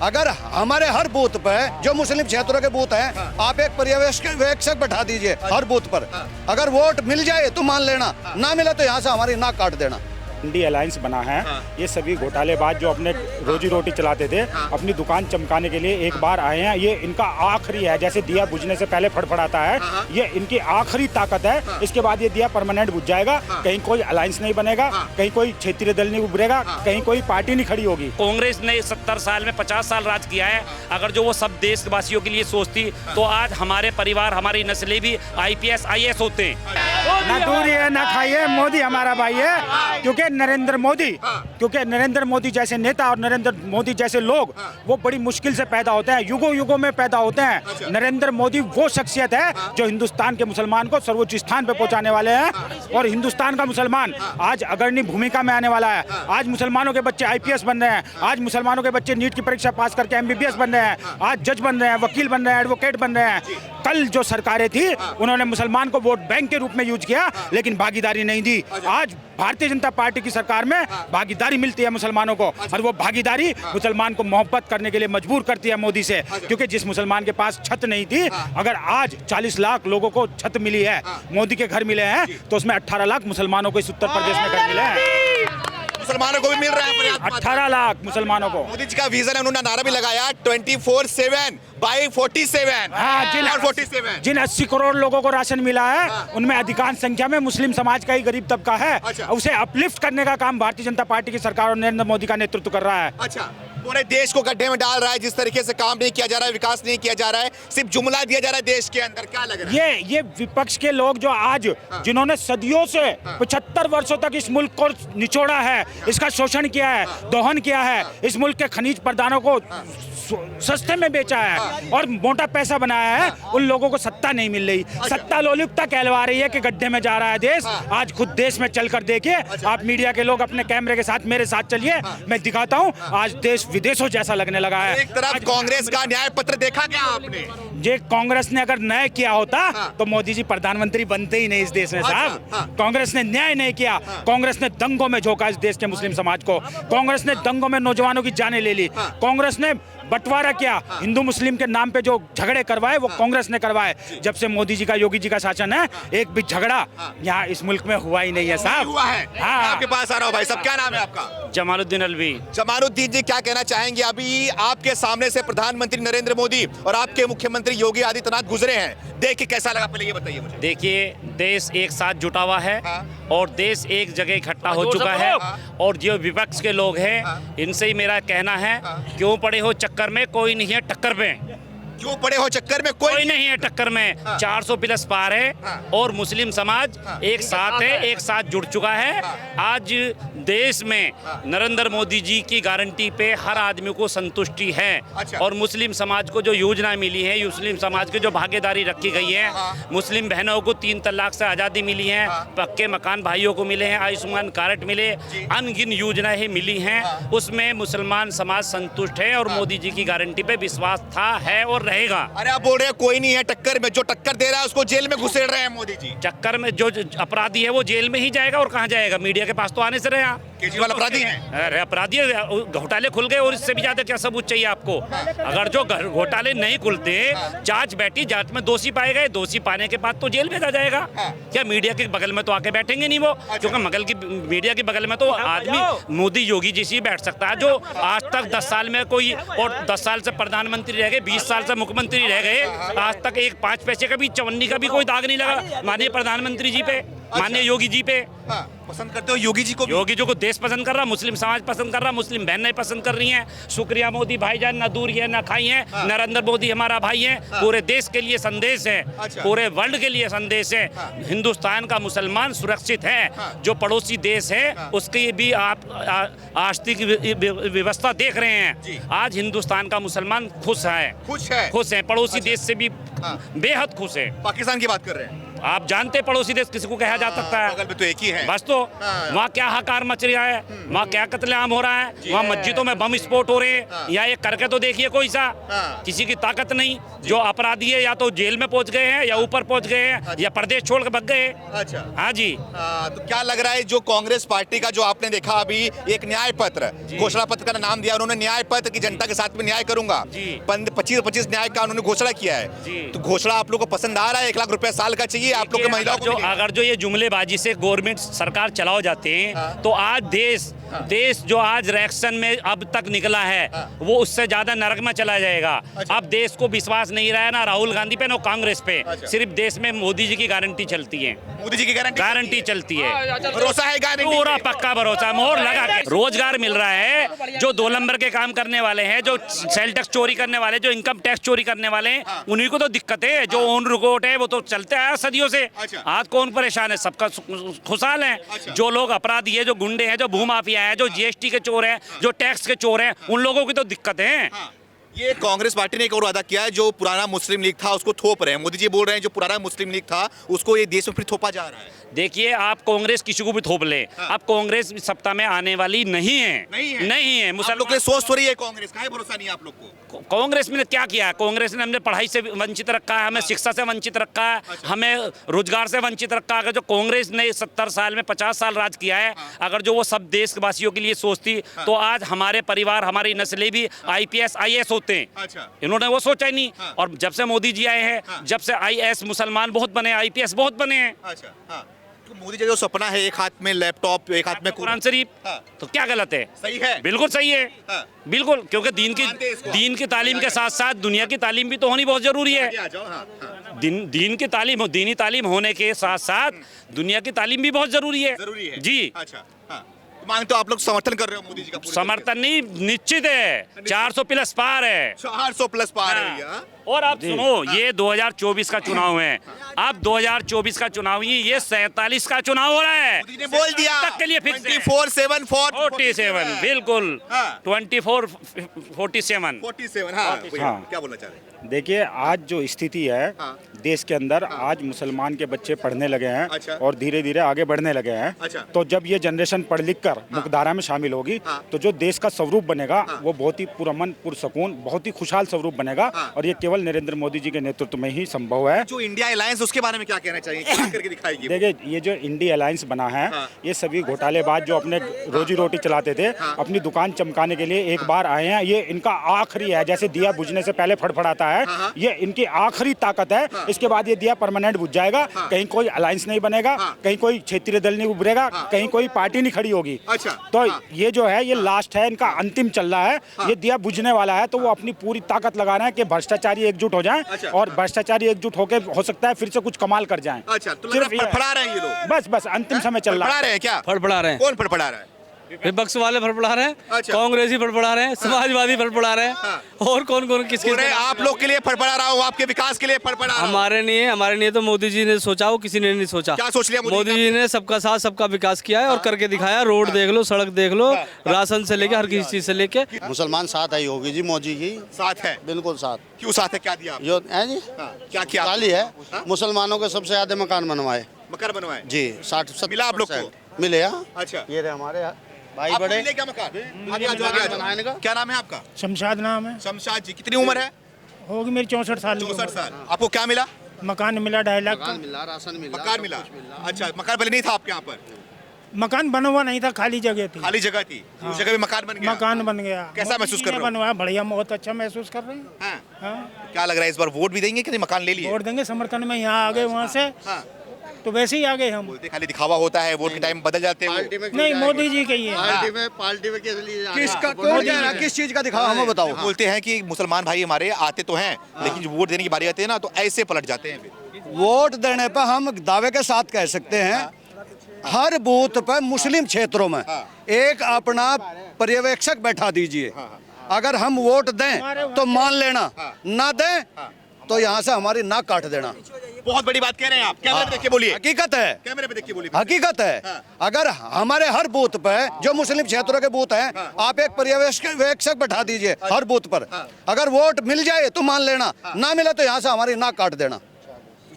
अगर हमारे हर बूथ पे जो मुस्लिम क्षेत्रों के बूथ हैं, आप एक पर्यवेक्षक बैठा दीजिए हर बूथ पर। अगर वोट मिल जाए तो मान लेना, ना मिले तो यहाँ से हमारी नाक काट देना। इंडी अलायंस बना है, ये सभी घोटालेबाज जो अपने रोजी रोटी चलाते थे, अपनी दुकान चमकाने के लिए एक बार आए हैं। ये इनका आखिरी है, जैसे दिया बुझने से पहले फड़फड़ाता है, ये इनकी आखिरी ताकत है। इसके बाद ये दिया परमानेंट बुझ जाएगा। कहीं कोई अलायंस नहीं बनेगा, कहीं कोई क्षेत्रीय दल नहीं उभरेगा, कहीं कोई पार्टी नहीं खड़ी होगी। कांग्रेस ने 70 साल में 50 साल राज किया है। अगर जो वो सब देशवासियों के लिए सोचती तो आज हमारे परिवार, हमारी नस्लें भी IPS IAS होते हैं। ना दूरी है ना खाइए, मोदी हमारा भाई है। क्योंकि नरेंद्र मोदी जैसे नेता और नरेंद्र मोदी जैसे लोग वो बड़ी मुश्किल से पैदा होते हैं, युगों युगों में पैदा होते हैं। नरेंद्र मोदी वो शख्सियत है जो हिंदुस्तान के मुसलमान को सर्वोच्च स्थान पे पहुंचाने वाले हैं। और हिंदुस्तान का मुसलमान आज अग्रणी भूमिका में आने वाला है। आज मुसलमानों के बच्चे IPS बन रहे हैं, आज मुसलमानों के बच्चे नीट की परीक्षा पास करके MBBS बन रहे हैं, आज जज बन रहे हैं, वकील बन रहे हैं, एडवोकेट बन रहे हैं। कल जो सरकारें थी उन्होंने मुसलमान को वोट बैंक के रूप में यूज किया, लेकिन भागीदारी नहीं दी। आज भारतीय जनता पार्टी की सरकार में भागीदारी मिलती है मुसलमानों को, और वो भागीदारी मुसलमान को मोहब्बत करने के लिए मजबूर करती है मोदी से। क्योंकि जिस मुसलमान के पास छत नहीं थी, अगर आज 40 लाख लोगों को छत मिली है, मोदी के घर मिले हैं, तो उसमें 18 लाख मुसलमानों को इस उत्तर प्रदेश में घर मिले हैं। मुसलमानों को भी मिल रहा है पर्याप्त। 18 लाख मुसलमानों को। मोदी जी का विजन है, उन्होंने नारा भी लगाया 24/7 by 47। हाँ, जिन 80 करोड़ लोगों को राशन मिला है, उनमें अधिकांश संख्या में मुस्लिम समाज का ही गरीब तबका है। उसे अपलिफ्ट करने का काम भारतीय जनता पार्टी की सरकार और नरेंद्र मोदी का नेतृत्व कर रहा है। अच्छा, पूरे देश को गड्ढे में डाल रहा है। जिस तरीके से काम नहीं किया जा रहा है, विकास नहीं किया जा रहा है, सिर्फ जुमला दिया जा रहा है देश के अंदर, क्या लग रहा है? ये विपक्ष के लोग जो आज जिन्होंने सदियों से 75 वर्षों तक इस मुल्क को निचोड़ा है, इसका शोषण किया है, दोहन किया है, इस मुल्क के खनिज पदार्थों को सस्ते में बेचा है और मोटा पैसा बनाया है, उन लोगों को सत्ता नहीं मिल रही। सत्ता लोलुपता कहलवा रही है कि गड्ढे में जा रहा है देश। आज खुद देश में चलकर देखिए, आप मीडिया के लोग अपने कैमरे के साथ मेरे साथ चलिए, मैं दिखाता हूँ। आज देश विदेशों जैसा लगने लगा है। एक तरफ कांग्रेस का न्याय पत्र देखा क्या आपने? जे कांग्रेस ने अगर न्याय किया होता तो मोदी जी प्रधानमंत्री बनते ही नहीं इस देश में साहब। कांग्रेस ने न्याय नहीं किया, कांग्रेस ने दंगों में झोंका इस देश के मुस्लिम समाज को, कांग्रेस ने दंगों में नौजवानों की जानें ले ली, कांग्रेस ने बंटवारा किया, हिंदू मुस्लिम के नाम पे जो झगड़े करवाए वो कांग्रेस ने करवाए। जब से मोदी जी का, योगी जी का शासन है, एक भी झगड़ा यहाँ इस मुल्क में हुआ ही नहीं है साहब। हुआ है। हाँ, आपके पास आ रहा हूँ भाई साहब, क्या नाम है आपका? जमालुद्दीन अलवी। जमालुद्दीन जी, क्या कहना चाहेंगे? अभी आपके सामने से प्रधानमंत्री नरेंद्र मोदी और आपके मुख्यमंत्री योगी आदित्यनाथ गुजरे हैं, देख के कैसा लगा, पहले ये बताइए मुझे। देखिए, देश एक साथ जुटा हुआ है और देश एक जगह इकट्ठा हो चुका है। और जो विपक्ष के लोग हैं, इनसे ही मेरा कहना है, क्यों पड़े हो चक्कर में, कोई नहीं है टक्कर में। क्यों पड़े हो चक्कर में? कोई नहीं है टक्कर में। 400 प्लस पार है और मुस्लिम समाज एक साथ है, एक साथ जुड़ चुका है। आज देश में नरेंद्र मोदी जी की गारंटी पे हर आदमी को संतुष्टि है। और मुस्लिम समाज को जो योजना मिली है, मुस्लिम समाज की जो भागीदारी रखी गई है, मुस्लिम बहनों को 3 तलाक से आज़ादी मिली है, पक्के मकान भाइयों को मिले हैं, आयुष्मान कार्ड मिले, अनगिन योजनाएं मिली हैं, उसमें मुसलमान समाज संतुष्ट है और मोदी जी की गारंटी पे विश्वास था, है और रहेगा। अरे आप बोल रहे हैं कोई नहीं है टक्कर में, जो टक्कर दे रहा है उसको जेल में घुसेड़ रहे हैं मोदी जी। चक्कर में जो अपराधी है वो जेल में ही जाएगा, और कहाँ जाएगा? मीडिया के पास तो आने से रहे। केजरीवाल अपराधी हैं? अरे अपराधी, घोटाले खुल गए और इससे भी ज्यादा क्या सबूत चाहिए आपको? अगर जो घोटाले नहीं खुलते, जांच बैठी, जांच में दोषी पाए गए, दोषी पाने के बाद तो जेल भेजा जाएगा। क्या मीडिया के बगल में तो आके बैठेंगे नहीं वो? क्योंकि मीडिया के बगल में तो आदमी मोदी योगी जैसे ही बैठ सकता है, जो आज तक 10 साल में कोई, और 10 साल से प्रधानमंत्री रह गए, 20 साल से मुख्यमंत्री रह गए, आज तक एक 5 पैसे का भी, चवन्नी का भी कोई दाग नहीं लगा माननीय प्रधानमंत्री जी पे, माननीय योगी जी पे। पसंद करते हो योगी जी को? योगी जी को देश पसंद कर रहा, मुस्लिम समाज पसंद कर रहा, मुस्लिम बहनें पसंद कर रही हैं। शुक्रिया मोदी भाईजान, ना दूर है ना खाई है। नरेंद्र मोदी हमारा भाई है, पूरे देश के लिए संदेश है, पूरे वर्ल्ड के लिए संदेश है। हिंदुस्तान का मुसलमान सुरक्षित है, जो पड़ोसी देश है उसकी भी आप आर्थिक व्यवस्था देख रहे हैं। आज हिंदुस्तान का मुसलमान खुश है, खुश है, पड़ोसी देश से भी बेहद खुश है। पाकिस्तान की बात कर रहे हैं? आप जानते पड़ोसी देश किसी को कहा जा सकता है? बगल में तो एक ही है। बस तो वहाँ क्या हाकार मच रहा है, वहाँ क्या कत्लेआम हो रहा है, वहाँ मस्जिदों में बम विस्फोट हो रहे हैं। या ये करके तो देखिए कोई सा, किसी की ताकत नहीं। जो अपराधी है या तो जेल में पहुंच गए हैं या ऊपर पहुंच गए हैं या प्रदेश छोड़ के भाग गए। अच्छा, हाँ जी। तो क्या लग रहा है जो कांग्रेस पार्टी का जो आपने देखा अभी एक न्याय पत्र, घोषणा पत्र का नाम दिया उन्होंने, न्याय पत्र की जनता के साथ में न्याय करूंगा, 25 न्याय का उन्होंने घोषणा किया है। तो घोषणा आप लोग को पसंद आ रहा है? 1 लाख रुपया साल का चाहिए आप लोग के महिलाओं को? अगर जो ये जुमलेबाजी से गवर्नमेंट सरकार चलाओ जाते हैं तो आज देश जो आज रिएक्शन में अब तक निकला है वो उससे ज्यादा नरक में चला जाएगा। अब देश को विश्वास नहीं रहा है ना राहुल गांधी पे ना कांग्रेस पे, सिर्फ देश में मोदी जी की गारंटी चलती है। मोदी जी की गारंटी चलती है, भरोसा है, गारंटी पूरा पक्का भरोसा, मोहर लगा के। रोजगार मिल रहा है, जो 2 नंबर के काम करने वाले हैं, जो सेल टैक्स चोरी करने वाले, जो इनकम टैक्स चोरी करने वाले हैं, उन्हीं को तो दिक्कत है। जो ऑन रिकॉर्ड है वो तो चलते आया सदियों से। आज कौन परेशान है? सबका खुशहाल है। जो लोग अपराधी है, जो गुंडे हैं, जो भूमाफिया है, जो जीएसटी के चोर हैं, जो टैक्स के चोर हैं, उन लोगों की तो दिक्कत है। ये कांग्रेस पार्टी ने एक और वादा किया है, जो पुराना मुस्लिम लीग था उसको थोप रहे हैं। मोदी जी बोल रहे हैं जो पुराना मुस्लिम लीग था उसको ये देश में फिर थोपा जा रहा है। देखिए, आप कांग्रेस किसी को भी थोप ले, अब कांग्रेस सत्ता में आने वाली नहीं है। नहीं है। मुसलमान लोग सोच थोड़ी है कांग्रेस का, भरोसा नहीं है आप लोग को? कांग्रेस में क्या किया है? कांग्रेस ने हमने पढ़ाई से वंचित रखा है, हमें शिक्षा से वंचित रखा है, हमें रोजगार से वंचित रखा है। अगर जो कांग्रेस ने 70 साल में 50 साल राज किया है, अगर जो वो सब देशवासियों के लिए सोचती तो आज हमारे परिवार, हमारी नस्लें भी IPS IAS होते हैं। इन्होंने वो सोचा ही नहीं। और जब से मोदी जी आए हैं, जब से IAS मुसलमान बहुत बने, IPS बहुत बने हैं। तो मोदी जी का जो सपना है, एक हाथ में लैपटॉप, एक हाथ में कुरान शरीफ, तो क्या गलत है? सही है, बिल्कुल सही है। बिल्कुल, क्योंकि दीन की तालीम के साथ साथ दुनिया की तालीम भी तो होनी बहुत जरूरी है। दीन की तालीम, दीनी तालीम होने के साथ साथ दुनिया की तालीम भी बहुत जरूरी है। जी। अच्छा, मांगते हो आप लोग, समर्थन कर रहे हो मोदी जी का? समर्थन नहीं, निश्चित है। 400 प्लस पार है। 400 प्लस पार है। और आप सुनो, ये 2024 का चुनाव है। अब 2024 का चुनाव ही, ये 47 का चुनाव हो रहा है। मोदी ने बोल दिया तक के लिए फिक्स 24/7 47, बिल्कुल 24/47। हाँ, क्या बोलना चाह रहे हैं? देखिए, आज जो स्थिति है देश के अंदर, आज मुसलमान के बच्चे पढ़ने लगे हैं। अच्छा। और धीरे धीरे आगे बढ़ने लगे हैं। अच्छा। तो जब ये जनरेशन पढ़ लिख कर मुख्यधारा में शामिल होगी तो जो देश का स्वरूप बनेगा वो बहुत ही पुरअमन पुरसकून, बहुत ही खुशहाल स्वरूप बनेगा। और ये केवल नरेंद्र मोदी जी के नेतृत्व में ही संभव है। जो इंडिया अलायंस, उसके बारे में क्या कहना चाहिए? क्या करके दिखाएगी? देखिए, ये जो इंडिया अलायंस बना है, ये सभी घोटालेबाज जो अपने रोजी रोटी चलाते थे, अपनी दुकान चमकाने के लिए एक बार आए हैं। ये इनका आखिरी है, जैसे दिया बुझने से पहले फड़फड़ाता है, ये इनकी आखिरी ताकत है। इसके बाद ये दिया परमानेंट बुझ जाएगा। कहीं कोई अलायंस नहीं बनेगा, कहीं कोई क्षेत्रीय दल नहीं उभरेगा, कहीं कोई पार्टी नहीं खड़ी होगी। तो ये जो है, ये लास्ट है, इनका अंतिम चल रहा है। ये दिया बुझने वाला है, तो वो अपनी पूरी ताकत लगा रहे हैं कि भ्रष्टाचारी एकजुट हो जाएं। और भ्रष्टाचारी एकजुट होकर हो सकता है फिर से कुछ कमाल कर जाएं। अच्छा, तो फड़फड़ा रहे हैं ये लोग? बस अंतिम समय चल रहा है। क्या फड़फड़ा रहे हैं? कौन फड़फड़ा रहा है? विपक्ष वाले फड़फड़ा रहे हैं, अच्छा। कांग्रेसी फड़फड़ा रहे हैं, समाजवादी फड़फड़ा रहे हैं। और कौन कौन किसके? आप लोग के लिए फड़फड़ा रहा हूँ, आपके विकास के लिए फड़फड़ा रहा हूं। हमारे लिए तो मोदी जी ने सोचा हो, किसी ने नहीं सोचा। क्या सोच लिया मोदी जी ने? सबका साथ सबका विकास किया है और करके दिखाया। रोड देख लो, सड़क देख लो, राशन से लेके हर किसी चीज से लेके। मुसलमान साथ आई होगी जी, मोदी जी साथ है? बिल्कुल साथ। क्यों साथ है? क्या दिया जो है जी, क्या किया? खाली है। मुसलमानों के सबसे ज्यादा मकान बनवाए। मकान बनवाए जी, 60-70 मिला आप लोग को? मिले। अच्छा, ये रहे हमारे भाई आपको बड़े। मिले क्या मकान? आगे आ जाओ, आगे आ जाओ। क्या नाम है आपका? शमशाद नाम है। शमशाद जी, कितनी उम्र है? होगी मेरी 64 साल की 64 उम्र। साल। आपको क्या मिला? मकान मिला 2.5 लाख का। मिला, राशन मिला, मकान मिला। अच्छा, मकान पहले नहीं था आपके यहाँ पर? मकान बना हुआ नहीं था, खाली जगह थी। खाली जगह थी, उस जगह भी मकान बन गया। मकान बन गया। कैसा महसूस कर रहे हो? बनवाया, बढ़िया, बहुत अच्छा महसूस कर रहे हैं। हाँ। हाँ। क्या लग रहा है इस बार वोट भी देंगे कि नहीं? मकान ले लिए? वोट देंगे समर्थन में। यहाँ आ गए वहाँ से हाँ। तो वैसे ही आ गए हम। बोलते खाली दिखावा होता है, वोट के टाइम बदल जाते हैं। नहीं, मोदी जी के ही है। पार्टी में किसका कौन कह रहा है? किस चीज का दिखावा हमें बताओ। बोलते हैं कि मुसलमान भाई हमारे आते तो हैं, लेकिन जब वोट देने की बारी आती है ना तो ऐसे पलट जाते हैं। फिर वोट देने पर हम दावे के साथ कह सकते हैं, हर बूथ पर मुस्लिम क्षेत्रों में एक अपना पर्यवेक्षक बैठा दीजिए। अगर हम वोट दें तो मान लेना, ना दें तो यहाँ से हमारी नाक काट देना। बहुत बड़ी बात कह रहे हैं आप। कैमरे पे देख के बोलिए। हकीकत है, कैमरे पे देख के बोलिए। हकीकत है। अगर हमारे हर बूथ पे जो मुस्लिम क्षेत्रों के बूथ हैं, आप एक पर्यवेक्षक बैठा दीजिए हर बूथ पर। अगर वोट मिल जाए तो मान लेना, ना मिला तो यहाँ से हमारी नाक काट देना।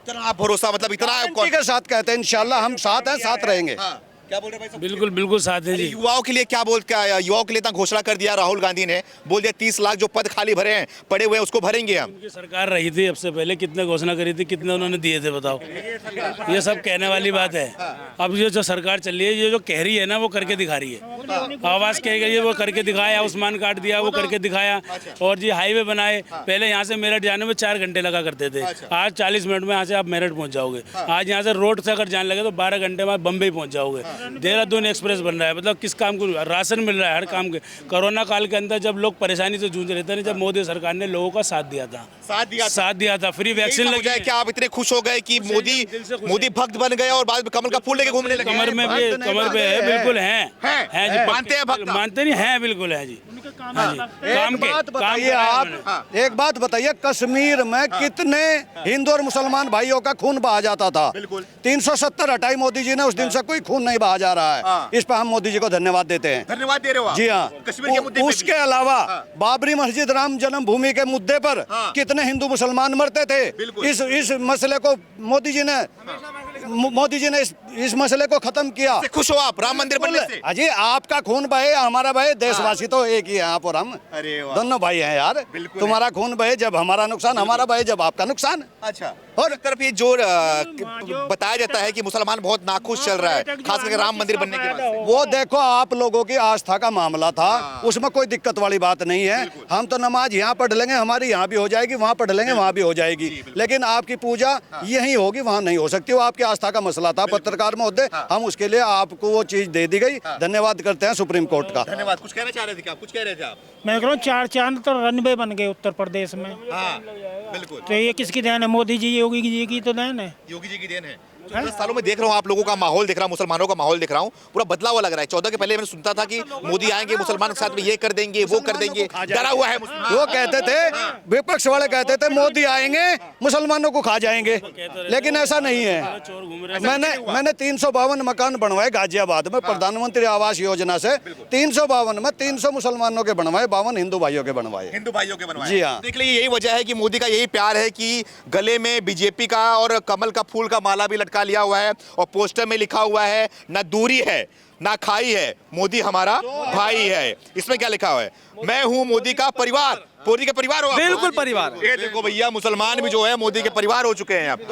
इतना आप भरोसा, मतलब इतना गारंटी के साथ कहते हैं इंशाल्लाह हम साथ हैं, साथ रहेंगे। क्या बोल रहे हैं भाई साहब? बिल्कुल बिल्कुल साथ है जी। युवाओं के लिए क्या युवाओं के लिए इतना घोषणा कर दिया राहुल गांधी ने, बोल दिया 30 लाख जो पद खाली भरे हैं पड़े हुए हैं उसको भरेंगे हम। उनकी सरकार रही थी अब से पहले, कितने घोषणा करी थी, कितने उन्होंने दिए थे बताओ। ये सब कहने वाली बात है। अब ये जो सरकार चल रही है, ये जो कह रही है ना वो करके दिखा रही है। आवाज कह गई है वो करके दिखाया, आयुष्मान कार्ड दिया वो करके दिखाया, और जी हाईवे बनाए। पहले यहाँ से मेरठ जाने में 4 घंटे लगा करते थे, आज 40 मिनट में यहाँ से आप मेरठ पहुँच जाओगे। आज यहाँ से रोड से अगर जाने लगे तो 12 घंटे में बम्बई पहुँच जाओगे। देहरादून एक्सप्रेस बन रहा है, मतलब किस काम को, राशन मिल रहा है हर काम के। कोरोना काल के अंदर जब लोग परेशानी से जूझ रहे थे, जब मोदी सरकार ने लोगों का साथ दिया था, साथ दिया था, फ्री वैक्सीन लगी है। क्या आप इतने खुश हो गए कि मोदी भक्त बन गए और बाद में कमल का फूल लेके घूमने लगे? कमर में भी, कमर पे है, बिल्कुल है जी। मानते हैं भक्त? मानते नहीं है, बिल्कुल है जी। हाँ जी, काम के बात काम बताइए के आप, एक बात बताइए, कश्मीर में कितने हिंदू और मुसलमान भाइयों का खून बहा जाता था? 370 हटाई मोदी जी ने, उस दिन से कोई खून नहीं बहा जा रहा है। इस पर हम मोदी जी को धन्यवाद देते हैं। धन्यवाद दे रहे हो आप? जी हाँ। कश्मीर के मुद्दे पे भी। उसके अलावा बाबरी मस्जिद राम जन्मभूमि के मुद्दे पर कितने हिंदू मुसलमान मरते थे। इस मसले को मोदी जी ने इस मसले को खत्म किया। खुश हो आप राम मंदिर बनने से? अजी आपका खून बहे, हमारा बहे, देशवासी तो एक ही है आप और हम। अरे वाह। दोनों भाई हैं यार। तुम्हारा खून बहे जब हमारा नुकसान, हमारा बहे जब आपका नुकसान। अच्छा, और एक तरफ ये जो बताया जाता है कि मुसलमान बहुत नाखुश चल रहा है, खास करके राम मंदिर बनने के बाद। वो देखो आप लोगों की आस्था का मामला था, उसमें कोई दिक्कत वाली बात नहीं है। हम तो नमाज यहाँ पढ़ लेंगे, हमारी यहाँ भी हो जाएगी, वहाँ पढ़ लेंगे, वहाँ भी हो जाएगी, लेकिन आपकी पूजा यहीं होगी, वहाँ नहीं हो सकती। वो आपकी आस्था का मसला था पत्रकार महोदय, हम उसके लिए आपको वो चीज दे दी गई। धन्यवाद करते हैं सुप्रीम कोर्ट का। धन्यवाद। कुछ कहना चाह रहे थे क्या? कुछ कह रहे थे आप? मैं कह रहा हूँ 4 चांद तो रनवे बन गए उत्तर प्रदेश में। हाँ, बिल्कुल। तो ये किसकी देन है? मोदी जी, योगी जी की तो देन है। योगी जी की देन है। 10 सालों में देख रहा हूँ आप लोगों का माहौल देख रहा हूँ, मुसलमानों का माहौल देख रहा हूँ, पूरा बदला हुआ लग रहा है। 14 के पहले मैंने सुनता था कि मोदी आएंगे मुसलमान के साथ में ये कर देंगे, वो कर देंगे, डरा हुआ है मुसलमान। वो कहते थे, विपक्ष वाले कहते थे मोदी आएंगे मुसलमानों को खा जाएंगे, लेकिन ऐसा नहीं है। मैंने 352 मकान बनवाए गाजियाबाद में प्रधानमंत्री आवास योजना से। 352 में 300 मुसलमानों के बनवाए, 52 हिंदू भाइयों के बनवाए। हिंदू भाइयों के बनवाए। जी हाँ। देख लीजिए, यही वजह है कि मोदी का यही प्यार है कि गले में बीजेपी का और कमल का फूल का माला भी लटका लिया हुआ है, और पोस्टर में लिखा हुआ है ना दूरी है ना खाई है, मोदी हमारा भाई है। इसमें क्या लिखा हुआ है? मैं हूँ मोदी का परिवार। मोदी के परिवार हो आप? बिल्कुल परिवार। ये देखो भैया, मुसलमान भी जो है मोदी के परिवार हो चुके हैं अब।